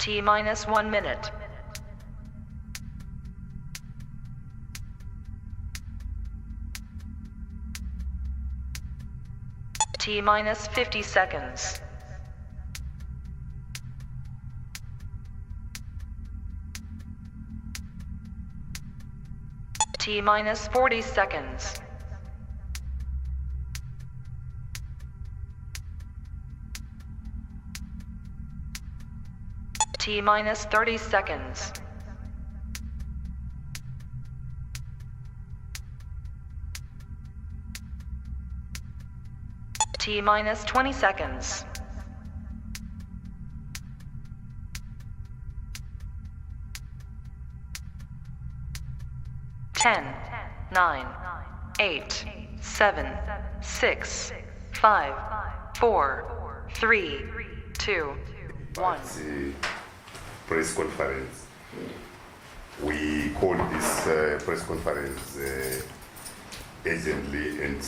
T minus 1 minute. T minus 50 seconds. T minus 40 seconds. T minus 30 seconds. T minus 20 seconds. Ten, 9, 8, 7, 6, 5, 4, 3, 2, 1. Press conference. We called this press conference urgently, and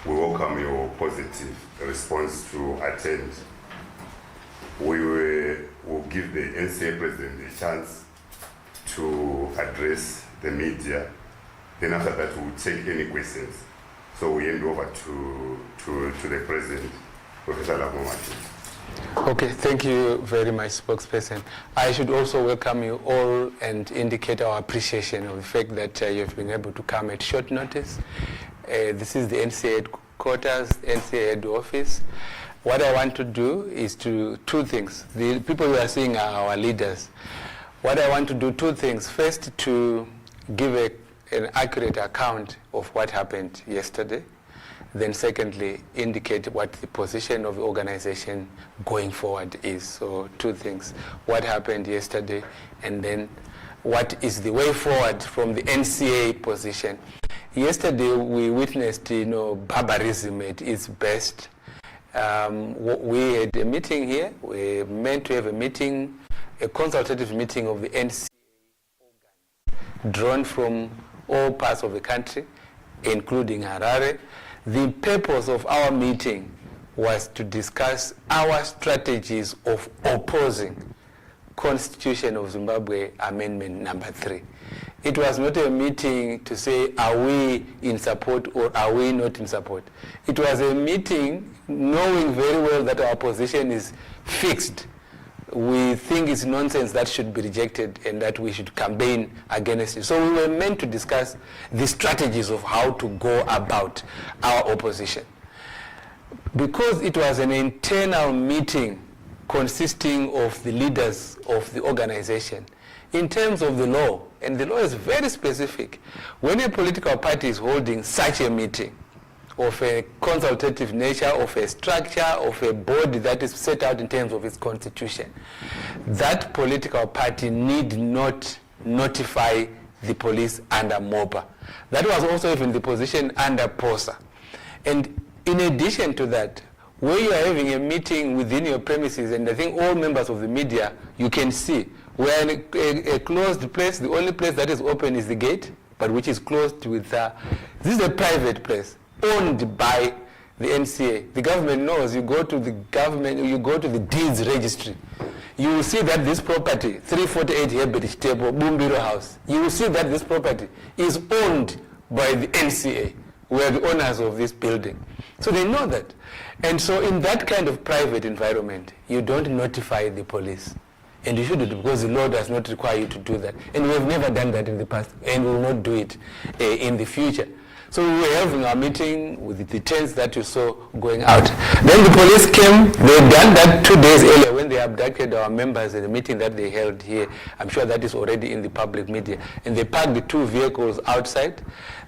we welcome your positive response to attend. We will give the NCA president a chance to address the media. Then after that, we'll take any questions. So we hand over to the president, Professor Martin. Okay, thank you very much, spokesperson. I should also welcome you all and indicate our appreciation of the fact that you've been able to come at short notice. This is the NCA headquarters, NCA head office. What I want to do is two things. The people you are seeing are our leaders. What I want to do, two things. First, to give an accurate account of what happened yesterday. Then secondly, indicate what the position of the organization going forward is. So two things. What happened yesterday, and then what is the way forward from the NCA position. Yesterday we witnessed, barbarism at its best. We had a meeting here. We meant to have a meeting, a consultative meeting of the NCA organs, drawn from all parts of the country, including Harare. The purpose of our meeting was to discuss our strategies of opposing Constitution of Zimbabwe Amendment number 3. It was not a meeting to say, are we in support or are we not in support? It was a meeting knowing very well that our position is fixed. We think it's nonsense that should be rejected and that we should campaign against it. So we were meant to discuss the strategies of how to go about our opposition. Because it was an internal meeting consisting of the leaders of the organization, in terms of the law, and the law is very specific, when a political party is holding such a meeting of a consultative nature, of a structure, of a body that is set out in terms of its constitution, that political party need not notify the police under MOPA. That was also even the position under POSA. And in addition to that, where you are having a meeting within your premises, and I think all members of the media, you can see, we're in a closed place. The only place that is open is the gate, but which is closed with, this is a private place, owned by the NCA. The government knows. You go to the government, you go to the deeds registry. You will see that this property, 348 Heritage Table, Bumbiro House, you will see that this property is owned by the NCA. We are the owners of this building. So they know that. And so in that kind of private environment, you don't notify the police. And you shouldn't, because the law does not require you to do that. And we have never done that in the past, and will not do it in the future. So we were having our meeting with the tents that you saw going out. Then the police came. They had done that 2 days earlier when they abducted our members at the meeting that they held here. I'm sure that is already in the public media. And they parked the 2 vehicles outside.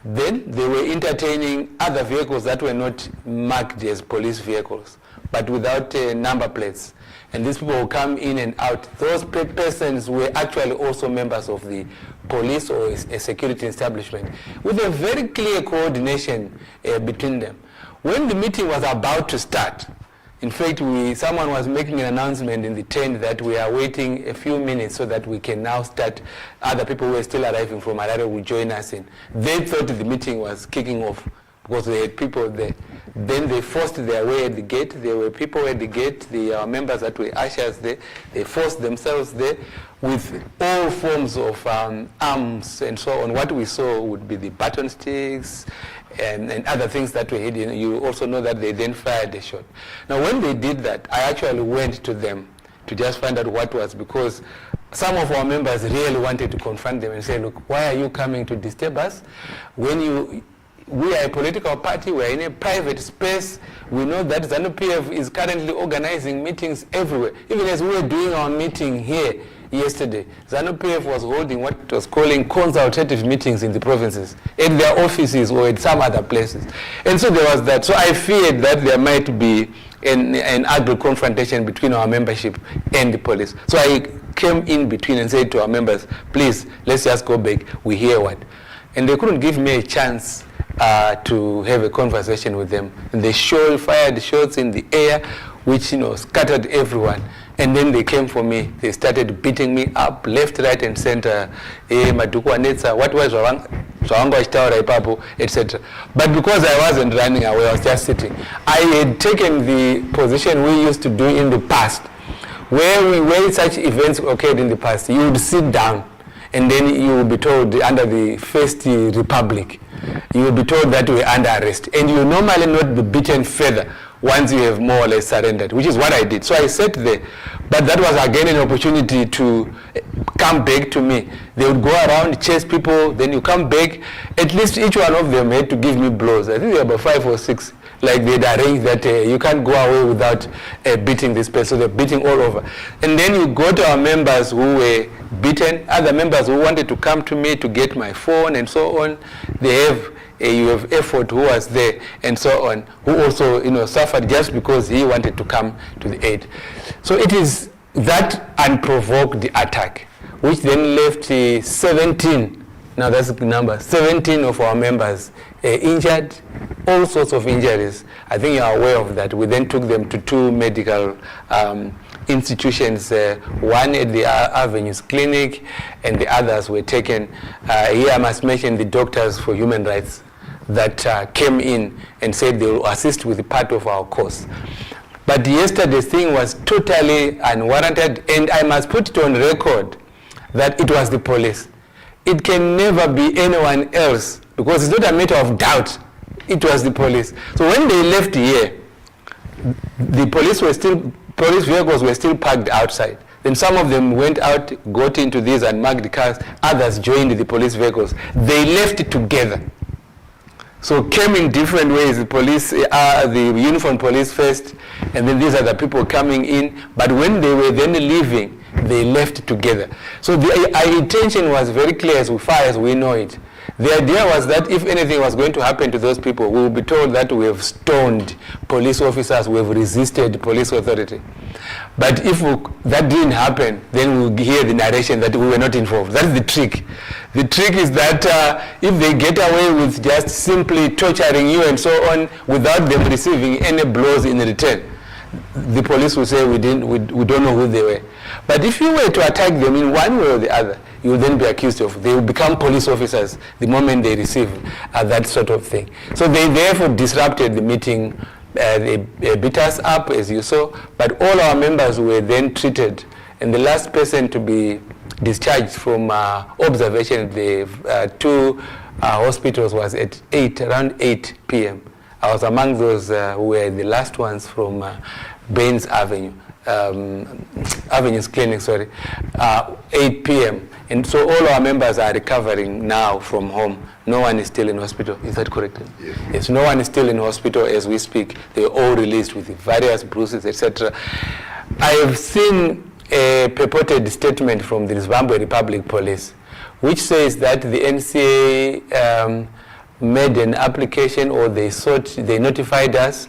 Then they were entertaining other vehicles that were not marked as police vehicles, but without number plates. And these people will come in and out. Those persons were actually also members of the police or a security establishment, with a very clear coordination between them. When the meeting was about to start, in fact, someone was making an announcement in the tent that we are waiting a few minutes so that we can now start. Other people who are still arriving from Harare will join us in. They thought the meeting was kicking off because they had people there. Then they forced their way at the gate. There were people at the gate, the members that were ushers there. They forced themselves there with all forms of arms and so on. What we saw would be the baton sticks and other things that were hidden. You also know that they then fired a shot. Now, when they did that, I actually went to them to just find out what was, because some of our members really wanted to confront them and say, look, why are you coming to disturb us? We are a political party, we are in a private space. We know that ZANU-PF is currently organizing meetings everywhere. Even as we were doing our meeting here yesterday, ZANU-PF was holding what it was calling consultative meetings in the provinces, at their offices or at some other places. And so there was that. So I feared that there might be an ugly confrontation between our membership and the police. So I came in between and said to our members, please, let's just go back, we hear what. And they couldn't give me a chance to have a conversation with them. And they fired shots in the air, which scattered everyone. And then they came for me. They started beating me up, left, right, and center. Madhuku anetsa, what was etc. But because I wasn't running away, I was just sitting. I had taken the position we used to do in the past, where such events occurred in the past. You would sit down, and then you would be told, under the First Republic, you will be told that you are under arrest, and you will normally not be beaten further once you have more or less surrendered, which is what I did. So I sat there, but that was again an opportunity to come back to me. They would go around, chase people, then you come back. At least each one of them had to give me blows. I think there were about 5 or 6. Like they'd arranged that you can't go away without beating this person. So they're beating all over. And then you got our members who were beaten, other members who wanted to come to me to get my phone and so on. You have effort who was there and so on, who also suffered just because he wanted to come to the aid. So it is that unprovoked attack, which then left 17. Now that's the number. 17 of our members injured, all sorts of injuries. I think you are aware of that. We then took them to 2 medical institutions, one at the Avenues Clinic, and the others were taken. Here I must mention the Doctors for Human Rights that came in and said they will assist with the part of our course. But yesterday's thing was totally unwarranted, and I must put it on record that it was the police. It can never be anyone else, because it's not a matter of doubt. It was the police. So when they left here, the police vehicles were still parked outside. Then some of them went out, got into these unmarked cars. Others joined the police vehicles. They left together. So came in different ways. The police, the uniformed police first, and then these are the people coming in. But when they were then leaving, they left together. So our intention was very clear as far as we know it. The idea was that if anything was going to happen to those people, we would be told that we have stoned police officers, we have resisted police authority. But if that didn't happen, then we'll hear the narration that we were not involved. That's the trick. The trick is that if they get away with just simply torturing you and so on without them receiving any blows in return, the police will say we don't know who they were. But if you were to attack them in one way or the other, you will then be accused of, they will become police officers the moment they receive that sort of thing. So they therefore disrupted the meeting. They beat us up, as you saw, but all our members were then treated, and the last person to be discharged from observation at the 2 hospitals was at around 8 p.m. I was among those who were the last ones from Baines Avenue, Avenues Clinic, 8 p.m. And so all our members are recovering now from home. No one is still in hospital. Is that correct? Yes. Yes, no one is still in hospital as we speak. They are all released with various bruises, etc. I have seen a purported statement from the Zimbabwe Republic Police, which says that the NCA made an application, or they notified us,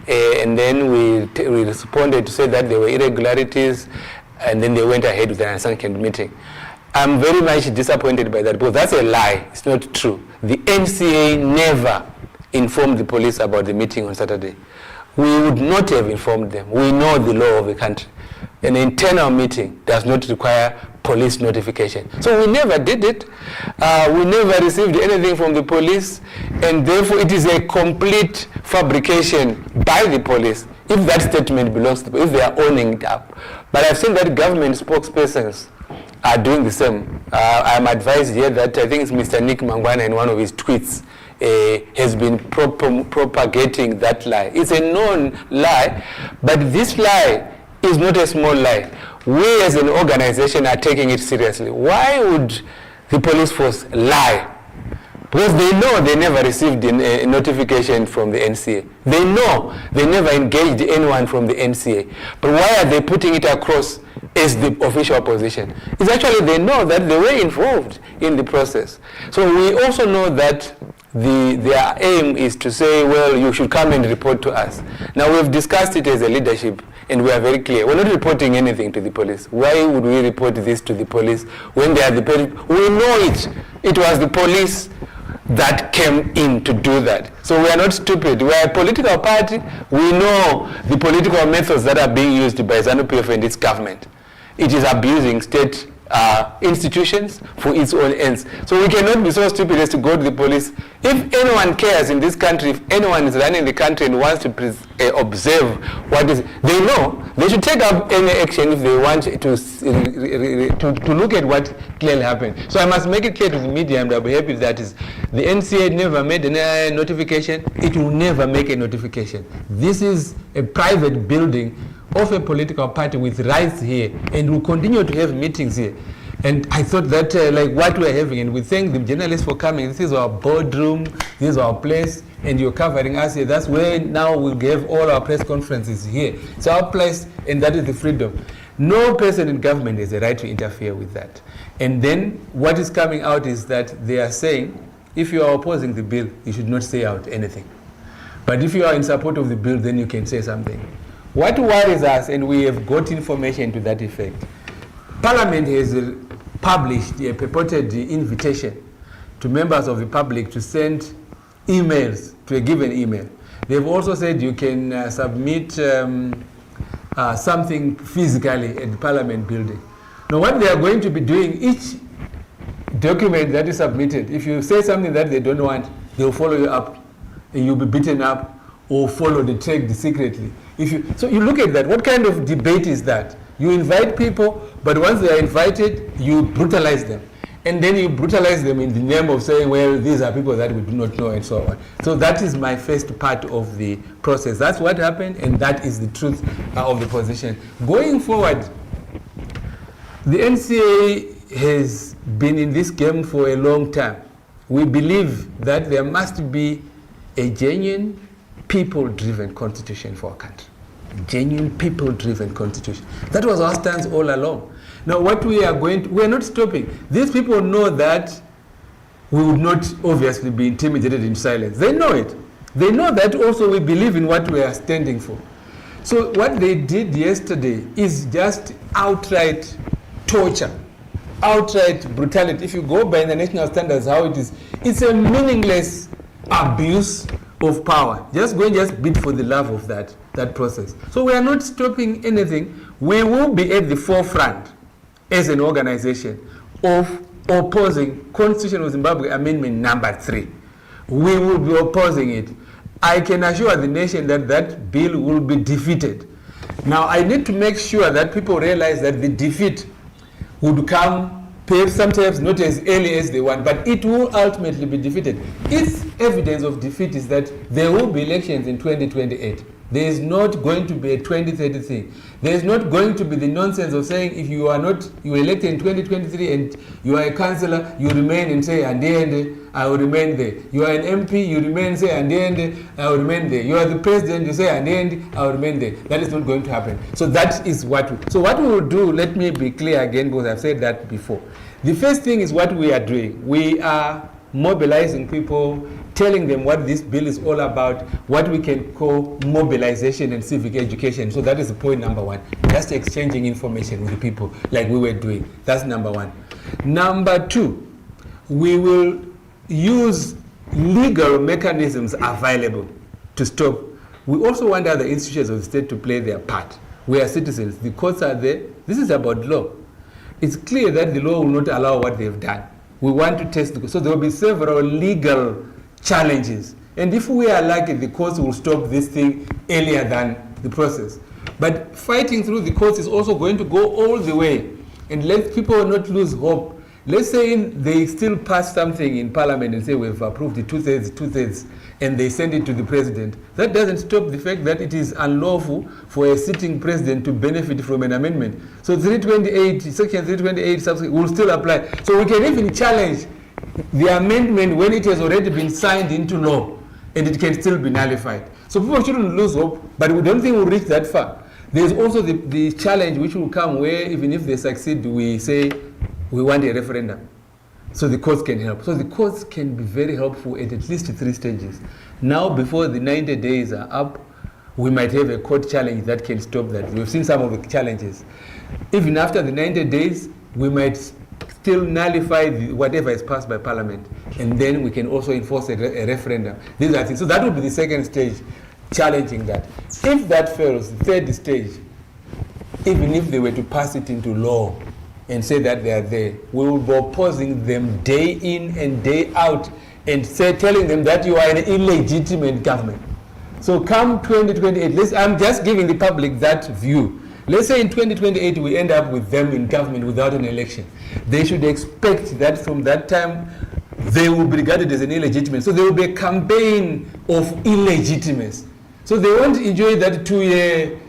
and then we responded to say that there were irregularities, and then they went ahead with an unsanctioned meeting. I'm very much disappointed by that, because that's a lie. It's not true. The NCA never informed the police about the meeting on Saturday. We would not have informed them. We know the law of the country. An internal meeting does not require police notification. So we never did it. We never received anything from the police, and therefore it is a complete fabrication by the police if that statement belongs to them, if they are owning it up. But I've seen that government spokespersons are doing the same. I'm advised here that I think it's Mr. Nick Mangwana in one of his tweets has been propagating that lie. It's a known lie, but this lie is not a small lie. We as an organization are taking it seriously. Why would the police force lie? Because they know they never received a notification from the NCA. They know they never engaged anyone from the NCA. But why are they putting it across as the official position? It's actually they know that they were involved in the process. So we also know that their aim is to say, well, you should come and report to us. Now we've discussed it as a leadership, and we are very clear. We're not reporting anything to the police. Why would we report this to the police when they are the police? We know it. It was the police that came in to do that. So we are not stupid. We are a political party. We know the political methods that are being used by ZANU-PF and its government. It is abusing state institutions for its own ends. So we cannot be so stupid as to go to the police. If anyone cares in this country, if anyone is running the country and wants to observe what is, they know they should take up any action if they want to look at what clearly happened. So I must make it clear to the media, and I'll be happy if that is, the NCA never made any notification. It will never make a notification. This is a private building of a political party with rights here, and we'll continue to have meetings here. And I thought that like what we're having, and we thank the journalists for coming. This is our boardroom, this is our place, and you're covering us here. That's where now we'll have all our press conferences here. It's our place, and that is the freedom. No person in government has a right to interfere with that. And then what is coming out is that they are saying, if you are opposing the bill, you should not say out anything. But if you are in support of the bill, then you can say something. What worries us, and we have got information to that effect, Parliament has published a purported invitation to members of the public to send emails to a given email. They've also said you can submit something physically at the Parliament building. Now what they are going to be doing, each document that is submitted, if you say something that they don't want, they'll follow you up, and you'll be beaten up or followed and tracked secretly. So you look at that, what kind of debate is that? You invite people, but once they are invited, you brutalize them. And then you brutalize them in the name of saying, well, these are people that we do not know, and so on. So that is my first part of the process. That's what happened, and that is the truth of the position. Going forward, the NCA has been in this game for a long time. We believe that there must be a genuine people-driven constitution for our country. Genuine people-driven constitution. That was our stance all along. Now what we are not stopping. These people know that we would not obviously be intimidated in silence. They know it. They know that also we believe in what we are standing for. So what they did yesterday is just outright torture, outright brutality. If you go by international standards, how it is, it's a meaningless abuse of power. Just go and just bid for the love of that process. So we are not stopping anything. We will be at the forefront as an organization of opposing Constitution of Zimbabwe Amendment number 3. We will be opposing it. I can assure the nation that that bill will be defeated. Now I need to make sure that people realize that the defeat would come perhaps sometimes not as early as they want, but it will ultimately be defeated. Its evidence of defeat is that there will be elections in 2028. There is not going to be a 2030 thing. There is not going to be the nonsense of saying if you are elected in 2023 and you are a councillor, you remain and say, and I will remain there. You are an MP, you remain and say, and I will remain there. You are the president, you say, and I will remain there. That is not going to happen. So that is what we will do, let me be clear again, because I've said that before. The first thing is what we are doing. We are mobilizing people, telling them what this bill is all about, what we can call mobilization and civic education. So that is point number 1. Just exchanging information with the people like we were doing. That's number 1. Number 2, we will use legal mechanisms available to stop. We also want other institutions of the state to play their part. We are citizens. The courts are there. This is about law. it's clear that the law will not allow what they've done. We want to test the court. So there will be several legal challenges. And if we are lucky, the courts will stop this thing earlier than the process. But fighting through the courts is also going to go all the way. And let people not lose hope. Let's say they still pass something in Parliament and say we've approved the two-thirds, and they send it to the president. That doesn't stop the fact that it is unlawful for a sitting president to benefit from an amendment. So 328, Section 328 will still apply. So we can even challenge the amendment when it has already been signed into law, and it can still be nullified. So people shouldn't lose hope, but we don't think we'll reach that far. There's also the challenge which will come where even if they succeed, we say we want a referendum. So the courts can help. So the courts can be very helpful at least 3 stages. Now, before the 90 days are up, we might have a court challenge that can stop that. We've seen some of the challenges. Even after the 90 days, we might still nullify whatever is passed by Parliament, and then we can also enforce a referendum. These are things. So that will be the second stage, challenging that. If that fails, the third stage, even if they were to pass it into law and say that they are there, we will be opposing them day in and day out and telling them that you are an illegitimate government. So come 2028, I'm just giving the public that view. Let's say in 2028 we end up with them in government without an election. They should expect that from that time they will be regarded as an illegitimate. So there will be a campaign of illegitimacy. So they won't enjoy that 2-year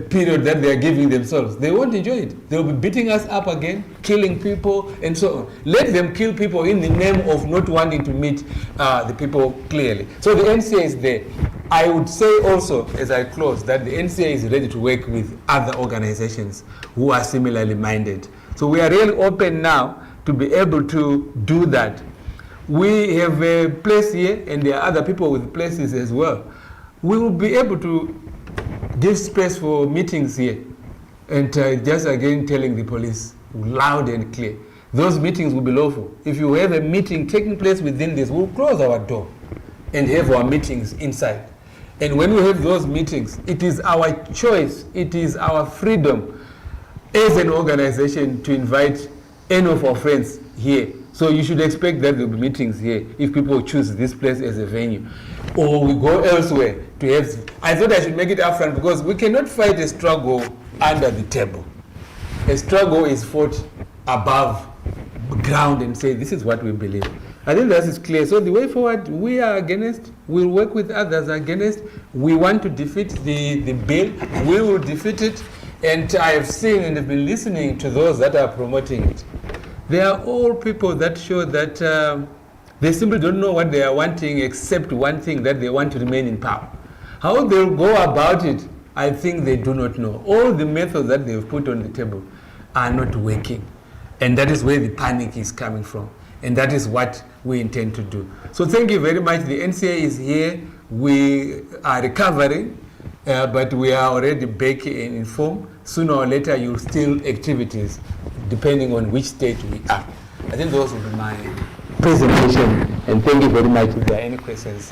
period that they are giving themselves. They won't enjoy it. They will be beating us up again, killing people, and so on. Let them kill people in the name of not wanting to meet the people clearly. So the NCA is there. I would say also, as I close, that the NCA is ready to work with other organizations who are similarly minded. So we are really open now to be able to do that. We have a place here, and there are other people with places as well. We will be able to give space for meetings here, and just again telling the police loud and clear, those meetings will be lawful. If you have a meeting taking place within this, we'll close our door and have our meetings inside. And when we have those meetings, it is our choice, it is our freedom as an organization to invite any of our friends here. So you should expect that there will be meetings here if people choose this place as a venue. Or we go elsewhere to have. I thought I should make it upfront because we cannot fight a struggle under the table. A struggle is fought above ground and say, this is what we believe. I think that is clear. So the way forward, we are against, we'll work with others against. We want to defeat the bill. We will defeat it. And I have seen and have been listening to those that are promoting it. They are all people that show that they simply don't know what they are wanting except one thing, that they want to remain in power. How they'll go about it, I think they do not know. All the methods that they've put on the table are not working. And that is where the panic is coming from. And that is what we intend to do. So thank you very much. The NCA is here. We are recovering, but we are already back in form. Sooner or later, you'll still activities, depending on which state we are. I think those will be my presentation. And thank you very much. If there are any questions.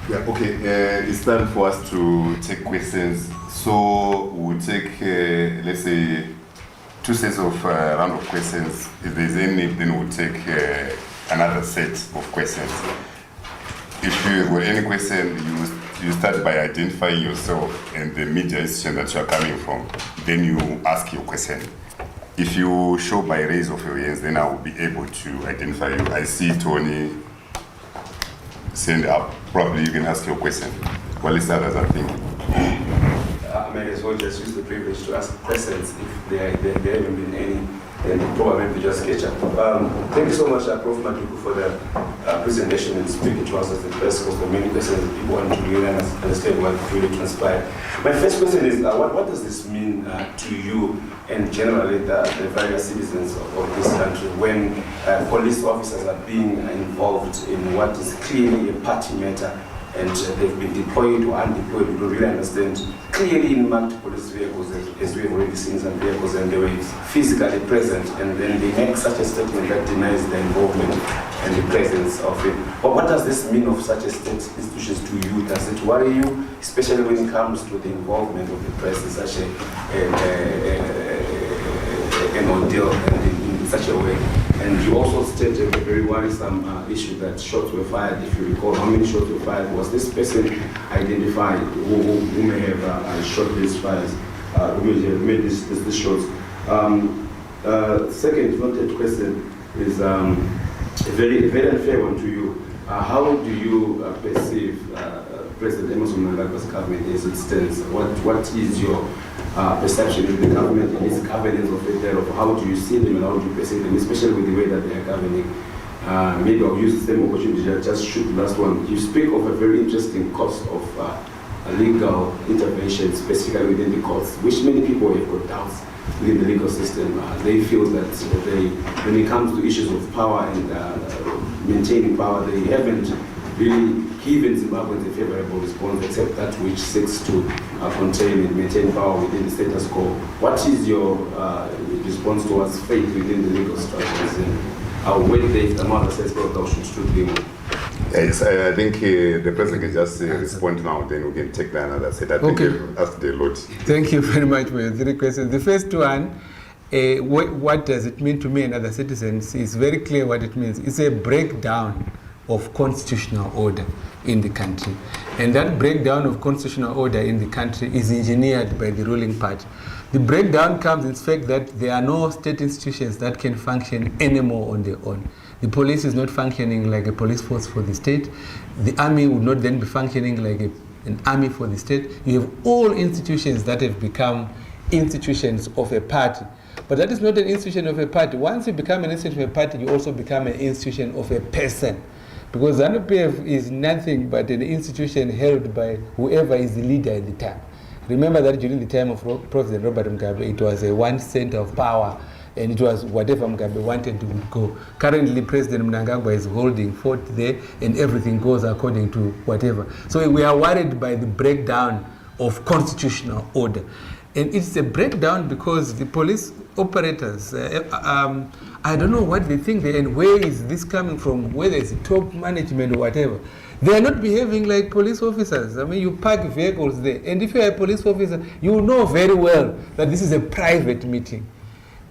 Yeah, okay. It's time for us to take questions. So we'll take, let's say, 2 sets of round of questions. If there's any, then we'll take another set of questions. If you have any question, you start by identifying yourself and the media institution that you are coming from. Then you ask your question. If you show by raise of your hands, then I will be able to identify you. I see Tony send up. Probably you can ask your question. While the others are thinking. I might as well just use the privilege to ask questions if there haven't been any, then probably just catch up. Thank you so much, Prof Madhuku, for the presentation and speaking to us as the press, because there are many questions that people want to really understand what really transpired. My first question is, what does this mean to you and generally the various citizens of this country when police officers are being involved in what is clearly a party matter, and they've been deployed or undeployed? We don't really understand. Clearly in marked police vehicles, as we have already seen some vehicles, and they were physically present, and then they make such a statement that denies the involvement and the presence of it. But what does this mean of such a state institutions to you? Does it worry you, especially when it comes to the involvement of the press in such a an ordeal in such a way. And you also stated a very worrisome issue that shots were fired. If you recall, how many shots were fired? Was this person identified who may have shot these fires, who may have made these shots? Second, not a question, is a very unfair one to you. How do you perceive President Emerson Mnangagwa's government as it stands? What is your perception of the government and its governance of it? Of how do you see them and how do you perceive them, especially with the way that they are governing? Maybe I'll use the same opportunity to just shoot the last one. You speak of a very interesting cost of legal intervention, specifically within the courts, which many people have got doubts within the legal system. They feel that when it comes to issues of power and maintaining power, they haven't really given Zimbabweans a favorable response, except that which seeks to contain and maintain power within the status quo. What is your response towards faith within the legal structures? And when the mother says, "Well, should truth be more"? Yes, I think the president can just respond now, then we can take the another set. I think you've asked a lot. Thank you very much for your three questions. The first one, what does it mean to me and other citizens, is very clear what it means. It's a breakdown of constitutional order in the country. And that breakdown of constitutional order in the country is engineered by the ruling party. The breakdown comes in the fact that there are no state institutions that can function anymore on their own. The police is not functioning like a police force for the state. The army would not then be functioning like an army for the state. You have all institutions that have become institutions of a party. But that is not an institution of a party. Once you become an institution of a party, you also become an institution of a person. Because ZANU-PF is nothing but an institution held by whoever is the leader at the time. Remember that during the time of President Robert Mugabe, it was a one center of power, and it was whatever Mugabe wanted to go. Currently, President Mnangagwa is holding fort there, and everything goes according to whatever. So we are worried by the breakdown of constitutional order. And it's a breakdown because the police operators, I don't know what they think there, and where is this coming from, whether it's top management or whatever. They are not behaving like police officers. I mean, you park vehicles there, and if you are a police officer, you know very well that this is a private meeting.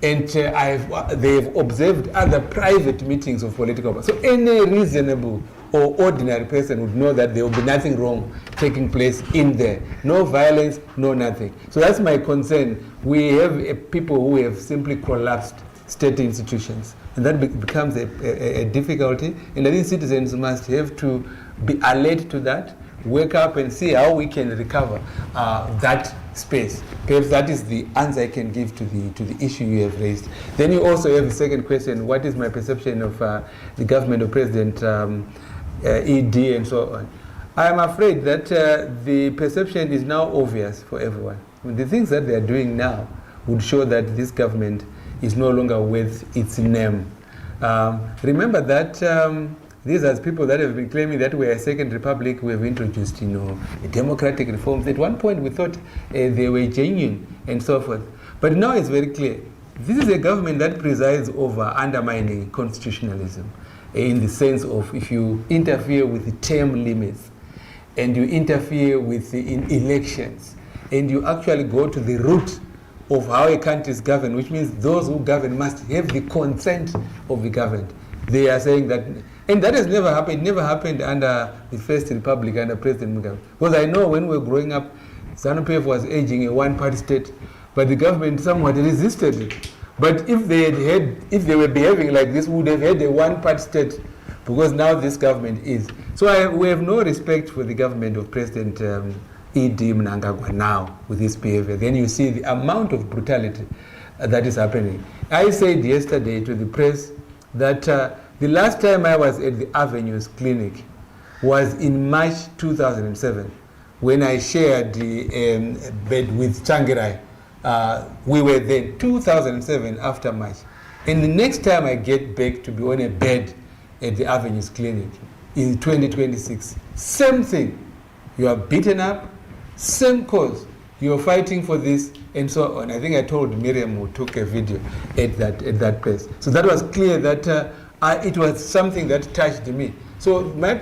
And they've observed other private meetings of political power. So any reasonable or ordinary person would know that there will be nothing wrong taking place in there. No violence, no nothing. So that's my concern. We have people who have simply collapsed state institutions. And that becomes a difficulty. And I think citizens must have to be alert to that, wake up and see how we can recover that space. Perhaps that is the answer I can give to the issue you have raised. Then you also have the second question, what is my perception of the government of President ED and so on. I am afraid that the perception is now obvious for everyone. I mean, the things that they are doing now would show that this government is no longer worth its name. Remember that these are people that have been claiming that we are a second republic. We have introduced, democratic reforms. At one point, we thought they were genuine and so forth. But now it's very clear. This is a government that presides over undermining constitutionalism, in the sense of if you interfere with the term limits and you interfere with the elections and you actually go to the root of how a country is governed, which means those who govern must have the consent of the governed. They are saying that, and that has never happened. It never happened under the First Republic, under President Mugabe. Because I know when we were growing up, ZANU-PF was urging a one-party state, but the government somewhat resisted it. But if they were behaving like this, we would have had a one-party state, because now this government is. So we have no respect for the government of President ED Mnangagwa now with this behavior. Then you see the amount of brutality that is happening. I said yesterday to the press that the last time I was at the Avenues Clinic was in March 2007, when I shared the bed with Changirai. We were then 2007 after March. And the next time I get back to be on a bed at the Avenues Clinic in 2026, same thing. You are beaten up, same cause. You are fighting for this, and so on. I think I told Miriam who took a video at that place. So that was clear that it was something that touched me. So my